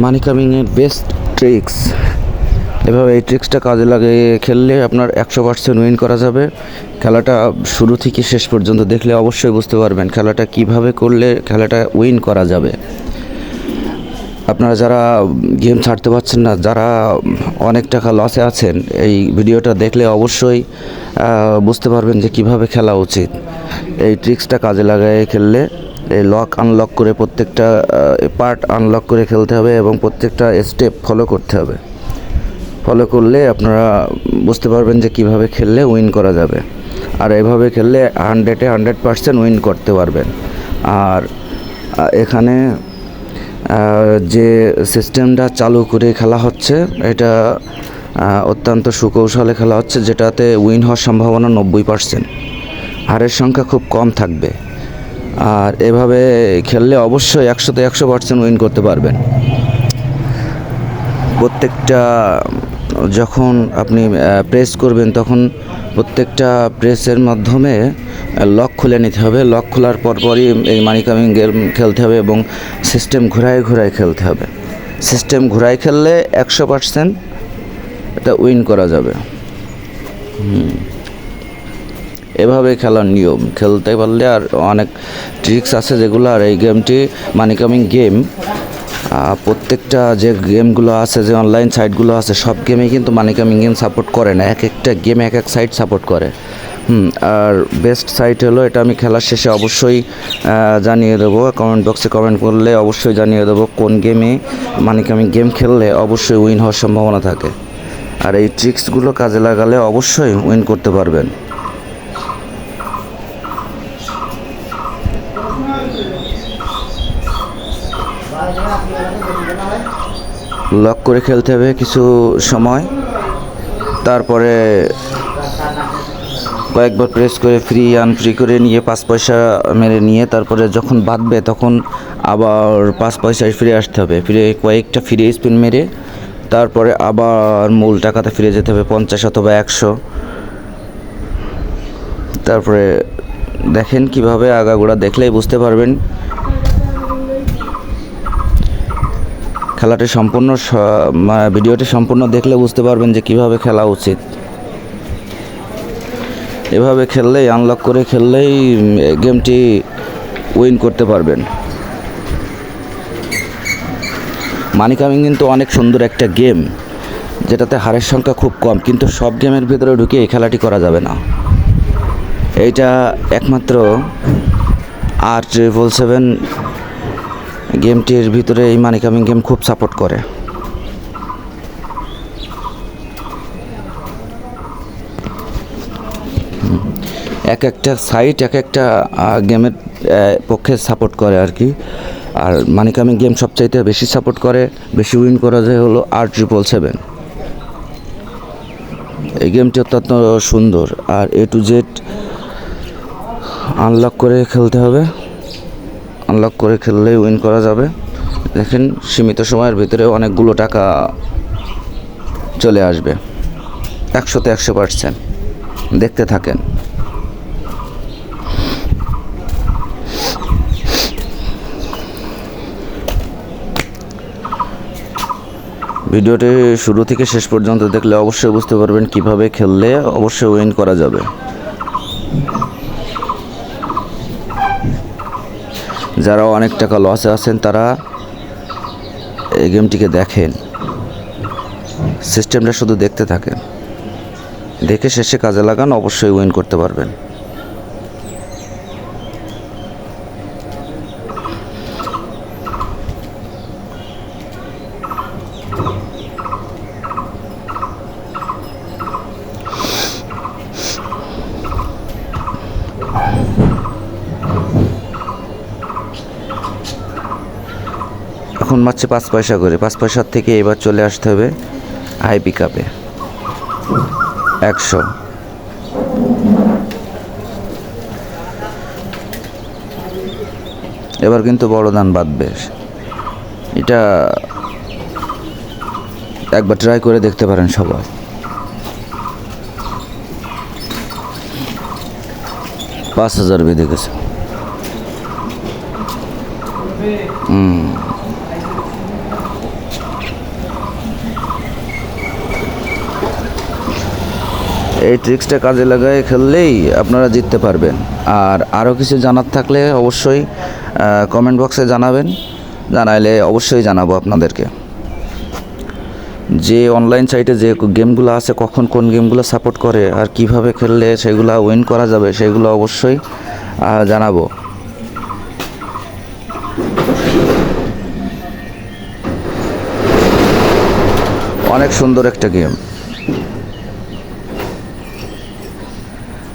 মানি কামিংয়ের best tricks. এভাবে এই ট্রিক্সটা কাজে লাগিয়ে খেললে আপনার 100% উইন করা যাবে। খেলাটা শুরু থেকে শেষ পর্যন্ত দেখলে অবশ্যই বুঝতে পারবেন খেলাটা কিভাবে করলে খেলাটা উইন করা যাবে। আপনারা যারা গেম ছাড়তে পারছেন না, যারা অনেক টাকা লসে আছেন, এই ভিডিওটা দেখলে অবশ্যই বুঝতে পারবেন যে কিভাবে খেলা উচিত। এই ট্রিক্সটা কাজে লাগায় খেললে এই লক আনলক করে প্রত্যেকটা পার্ট আনলক করে খেলতে হবে এবং প্রত্যেকটা স্টেপ ফলো করতে হবে। ফলো করলে আপনারা বুঝতে পারবেন যে কিভাবে খেললে উইন করা যাবে। আর এভাবে খেললে 100% উইন করতে পারবেন। আর এখানে যে সিস্টেমটা চালু করে খেলা হচ্ছে এটা অত্যন্ত সুকৌশলে খেলা হচ্ছে, যেটাতে উইন হওয়ার সম্ভাবনা 90%, হারের সংখ্যা খুব কম থাকবে। আর এভাবে খেললে অবশ্যই 100% উইন করতে পারবেন। প্রত্যেকটা যখন আপনি প্রেস করবেন তখন প্রত্যেকটা প্রেসের মাধ্যমে লক খুলে নিতে হবে। লক খোলার পরপরই এই মানি কামিং গেম খেলতে হবে এবং সিস্টেম ঘোরায় ঘোরায় খেলতে হবে। সিস্টেম ঘোরায় খেললে 100% এটা উইন করা যাবে। এভাবে খেলার নিয়ম, খেলতে পারলে আর অনেক ট্রিক্স আছে যেগুলো। আর এই গেমটি মানি কামিং গেম প্রত্যেকটা যে গেমগুলো আছে, যে অনলাইন সাইটগুলো আছে, সব গেমেই কিন্তু মানি কামিং গেম সাপোর্ট করে না। এক একটা গেম এক এক সাইট সাপোর্ট করে। আর বেস্ট সাইট হলো এটা। আমি খেলার শেষে অবশ্যই জানিয়ে দেবো, কমেন্ট বক্সে কমেন্ট করলে অবশ্যই জানিয়ে দেবো কোন গেমে মানি কামিং গেম খেললে অবশ্যই উইন হওয়ার সম্ভাবনা থাকে। আর এই ট্রিক্সগুলো কাজে লাগালে অবশ্যই উইন করতে পারবেন। লক করে খেলতে হবে কিছু সময়, তারপরে কয়েকবার প্রেস করে ফ্রি আনফ্রি করে নিয়ে 5 পয়সা মেরে নিয়ে তারপরে যখন বাঁধবে তখন আবার 5 পয়সায় ফিরে আসতে হবে। ফিরে কয়েকটা ফ্রি স্পিন মেরে তারপরে আবার মূল টাকাতে ফিরে যেতে হবে, 50 অথবা 100। তারপরে দেখেন কিভাবে আগাগোড়া দেখলেই বুঝতে পারবেন। খেলাটি সম্পূর্ণ ভিডিওটি সম্পূর্ণ দেখলে বুঝতে পারবেন যে কিভাবে খেলা উচিত। এভাবে খেললেই, আনলক করে খেললেই গেমটি উইন করতে পারবেন। মানি কামিং কিন্তু অনেক সুন্দর একটা গেম, যেটাতে হারের সংখ্যা খুব কম, কিন্তু সব গেমের ভিতরে ঢুকে এই খেলাটি করা যাবে না। এইটা একমাত্র R777 গেমটির ভিতরে এই মানি কামিং গেম খুব সাপোর্ট করে। এক একটা সাইট এক একটা গেমের পক্ষে সাপোর্ট করে আর কি। আর মানি কামিং গেম সবচাইতে বেশি সাপোর্ট করে, বেশি উইন করা যায় হলো R777। এই গেমটি অত্যন্ত সুন্দর। আর A to Z আনলক করে খেলতে হবে। আনলক করে খেললেই উইন করা যাবে। দেখেন সীমিত সময়ের ভিতরে অনেকগুলো টাকা চলে আসবে। 100% দেখতে থাকেন। ভিডিওটি শুরু থেকে শেষ পর্যন্ত দেখলে অবশ্যই বুঝতে পারবেন কিভাবে খেললে অবশ্যই উইন করা যাবে। যারা অনেক টাকা লসে আছেন তারা এই গেমটিকে দেখেন, সিস্টেমটা শুধু দেখতে থাকেন, দেখে শেষে কাজে লাগান, অবশ্যই উইন করতে পারবেন। এখন মারছে 5 পয়সা করে। 5 পয়সার থেকে এবার চলে আসতে হবে হাই পিক আপে 100। এবার কিন্তু বড় দান বাঁধবে। এটা একবার ট্রাই করে দেখতে পারেন সবাই। 5000 বেঁধে গেছে। এই ট্রিক্সটা কাজে লাগায় খেললেই আপনারা জিততে পারবেন। আর আরও কিছু জানার থাকলে অবশ্যই কমেন্ট বক্সে জানাবেন, জানাইলে অবশ্যই জানাবো আপনাদেরকে। যে অনলাইন সাইটে যে গেমগুলো আছে, কখন কোন গেমগুলো সাপোর্ট করে আর কিভাবে খেললে সেগুলো উইন করা যাবে সেগুলো অবশ্যই জানাবো। অনেক সুন্দর একটা গেম।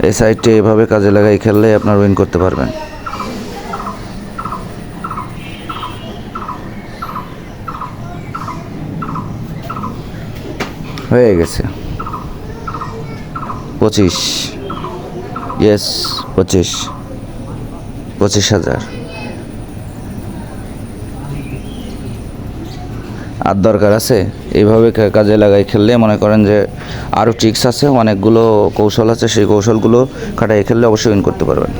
এই সাইটে এভাবে কাজে লাগাই খেললে আপনার উইন করতে পারবেন। হয়ে গেছে 25, ইয়েস 25,000। আর দরকার আছে এইভাবে কাজে লাগাই খেললে মনে করেন যে আরও ট্রিক্স আছে, অনেকগুলো কৌশল আছে, সেই কৌশলগুলো খাটাই খেললে অবশ্যই উইন করতে পারবেন।